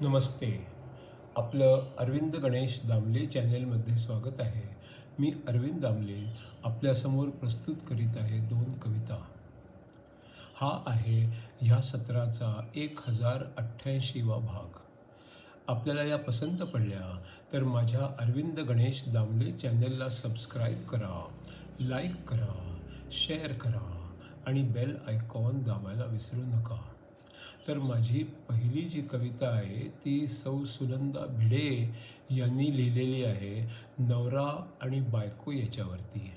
नमस्ते. आपलं अरविंद गणेश दामले चॅनेलमध्ये स्वागत आहे. मी अरविंद दामले आपल्यासमोर प्रस्तुत करीत आहे 2 कविता. हा आहे ह्या सत्राचा 1088वा भाग. आपल्याला या पसंत पडल्या तर माझ्या अरविंद गणेश दामले चॅनेलला सबस्क्राईब करा, लाईक करा, शेअर करा आणि बेल आयकॉन दाबायला विसरू नका. तर माझी पहिली जी कविता आहे ती सौ सुनंदा भिडे यांनी लिहिलेली आहे, नवरा आणि बायको याच्यावरती.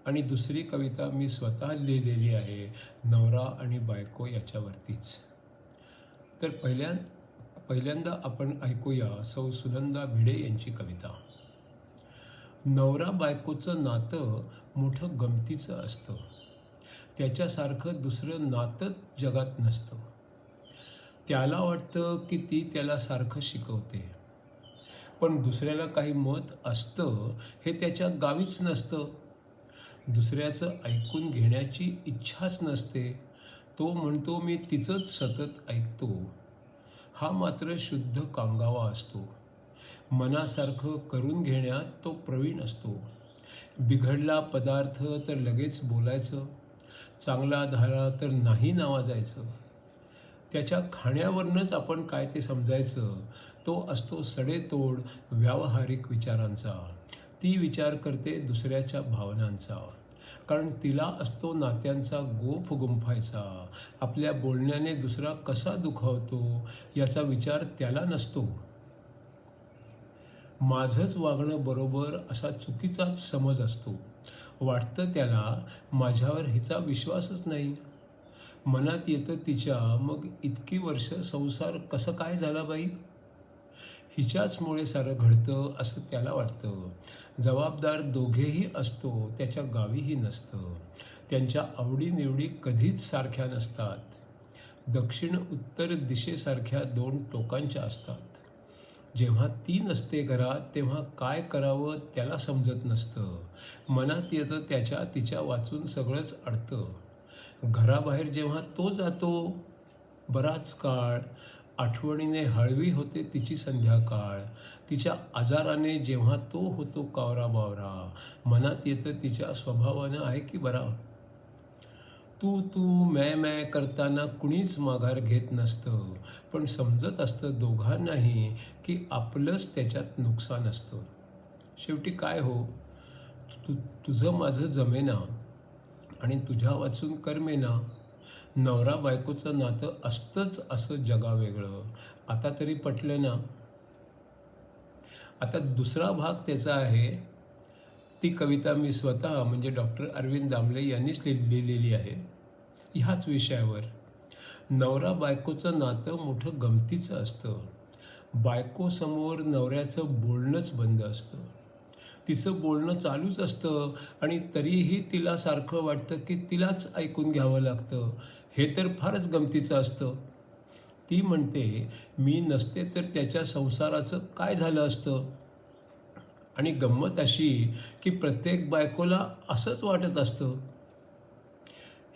आणि दुसरी कविता मी स्वतः लिहिलेली आहे, नवरा आणि बायको याच्यावरतीच. तर पहिल्यांदा आपण ऐकूया सौ सुनंदा भिडे यांची कविता. नवरा बायकोचं नातं मोठं गमतीचं असतं. त्याच्यासारखं दुसरं नातंच जगात नसतं. त्याला वाटतं की ती त्याला सारखं शिकवते, पण दुसऱ्याला काही मत असतं हे त्याच्या गावीच नसतं. दुसऱ्याचं ऐकून घेण्याची इच्छाच नसते. तो म्हणतो मी तिचंच सतत ऐकतो. हा मात्र शुद्ध कांगावा असतो. मनासारखं करून घेण्यात तो प्रवीण असतो. बिघडला पदार्थ तर लगेच बोलायचं, चांगला झाला तर नाही नावाजायचं. त्याच्या खाण्यावरनंच आपण काय ते समजायचं. तो असतो सडेतोड व्यावहारिक विचारांचा. ती विचार करते दुसऱ्याच्या भावनांचा, कारण तिला असतो नात्यांचा गोफ गुंफायचा. आपल्या बोलण्याने दुसरा कसा दुखावतो याचा विचार त्याला नसतो. माझंच वागणं बरोबर असा चुकीचाच समज असतो. वाटतं त्याला माझ्यावर हिचा विश्वासच नाही. मनात येतं तिच्या, मग इतकी वर्ष संसार कसं काय झाला बाई? हिच्याचमुळे सारं घडतं असं त्याला वाटतं. जबाबदार दोघेही असतो, त्याच्या गावीही नसतं. त्यांच्या आवडीनिवडी कधीच सारख्या नसतात. दक्षिण उत्तर दिशेसारख्या 2 टोकांच्या असतात. जेव्हा ती नसते घरात तेव्हा काय करावं त्याला समजत नसतं. मनात येतं त्याच्या तिच्या वाचून सगळंच अडतं. घराबाहेर जेव्हा तो जातो बराच काळ, आठवणीने हळवी होते तिची संध्याकाळ. तिच्या आजाराने जेव्हा तो होतो कावरा बावरा, मनात येतं तिच्या स्वभावानं आहे की बरा. तू तू मैं मैं करताना कुणीच माघार घेत नसतं, पण समजत असतं दोघांनाही की आपलंच त्याच्यात नुकसान असतं. शेवटी काय हो, तुझं माझं जमेना आणि तुझ्या वाचून करमेना. नवरा बायकोचं नातं असतंच असं जगावेगळं. आता तरी पटलं ना? आता दुसरा भाग त्याचा आहे. ती कविता मी स्वतः म्हणजे डॉक्टर अरविंद दामले यांनीच लिहिलेली आहे ह्याच विषयावर. नवरा बायकोचं नातं मोठं गमतीचं असतं. बायकोसमोर नवऱ्याचं बोलणंच बंद असतं. तिचं बोलणं चालूच असतं आणि तरीही तिला सारखं वाटतं की तिलाच ऐकून घ्यावं लागतं. हे तर फारच गमतीचं असतं. ती म्हणते मी नसते तर त्याच्या संसाराचं काय झालं असतं. आणि गंमत अशी की प्रत्येक बायकोला असंच वाटत असतं.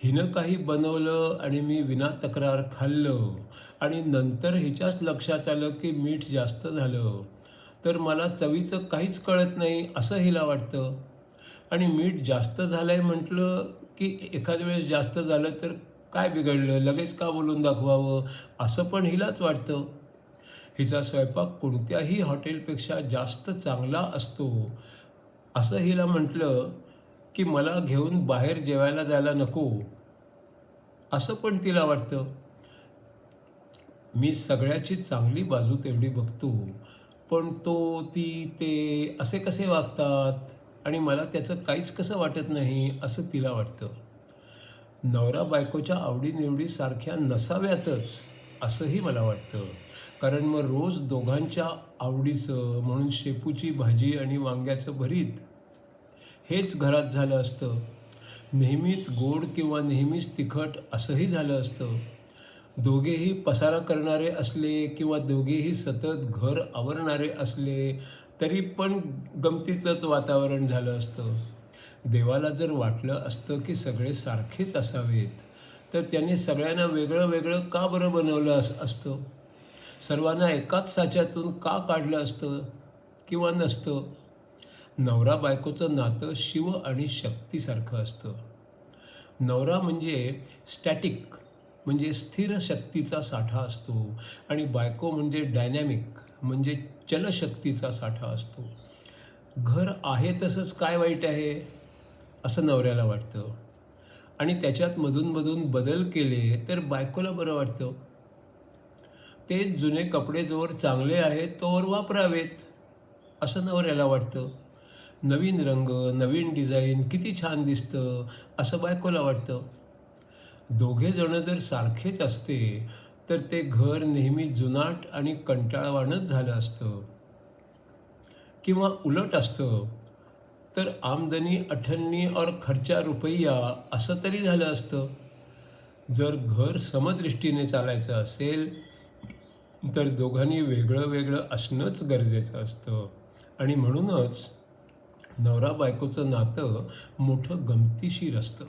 हिनं काही बनवलं आणि मी विना तक्रार खाल्लं आणि नंतर हिच्याच लक्षात आलं की मीठ जास्त झालं, तर मला चवीचं काहीच कळत नाही असं हिला वाटतं. आणि मीठ जास्त झालं आहे म्हटलं की एखाद्या वेळेस जास्त झालं तर काय बिघडलं, लगेच का बोलून दाखवावं असं पण हिलाच वाटतं. हिचा स्वयंपाक कोणत्याही हॉटेलपेक्षा जास्त चांगला असतो असं हिला म्हटलं की मला घेऊन बाहेर जेवायला जायला नको असं पण तिला वाटतं. मी सगळ्याची चांगली बाजू तेवढी बघतो, पण तो ती ते असे कसे वागतात आणि मला त्याचं काहीच कसं वाटत नाही असं तिला वाटतं. नवरा बायकोच्या आवडीनिवडी सारख्या नसाव्यातच असंही मला वाटतं, कारण मग रोज दोघांच्या आवडीचं म्हणून शेपूची भाजी आणि वांग्याचं भरीत हेच घरात झालं असतं. नेहमीच गोड किंवा नेहमीच तिखट असंही झालं असतं. दोघेही पसारा करणारे असले किंवा दोघेही सतत घर आवरणारे असले तरी पण गमतीचंच वातावरण झालं असतं. देवाला जर वाटलं असतं की सगळे सारखेच असावेत तर त्याने सगळ्यांना वेगळं वेगळं का बरं बनवलं असतं. सर्वांना एकाच साच्यातून का काढलं असतं किंवा नसतं? नवरा बायकोचं नातं शिव आणि शक्तीसारखं असतं. नवरा म्हणजे स्टॅटिक म्हणजे स्थिर शक्तीचा साठा असतो आणि बायको म्हणजे डायनॅमिक म्हणजे चलशक्तीचा साठा असतो. घर आहे तसंच काय वाईट आहे असं नवऱ्याला वाटतं आणि त्याच्यात मधून बदल केले तर बायकोला बरं वाटतं. तेच जुने कपडे जोवर चांगले आहेत तोवर वापरावेत असं नवऱ्याला वाटतं. नवीन रंग, नवीन डिझाईन किती छान दिसतं असं बायकोला वाटतं. दोघे जण जर सारखेच असते तर ते घर नेहमी जुनाट आणि कंटाळवाणंच झालं असतं. किंवा उलट असतं तर आमदनी अठन्नी और खर्चा रुपया असं तरी झालं असतं. जर घर समदृष्टीने चालायचं असेल तर दोघांनी वेगळं वेगळं असणंच गरजेचं असतं आणि म्हणूनच नवरा बायकोचं नातं मोठं गमतीशीर असतं.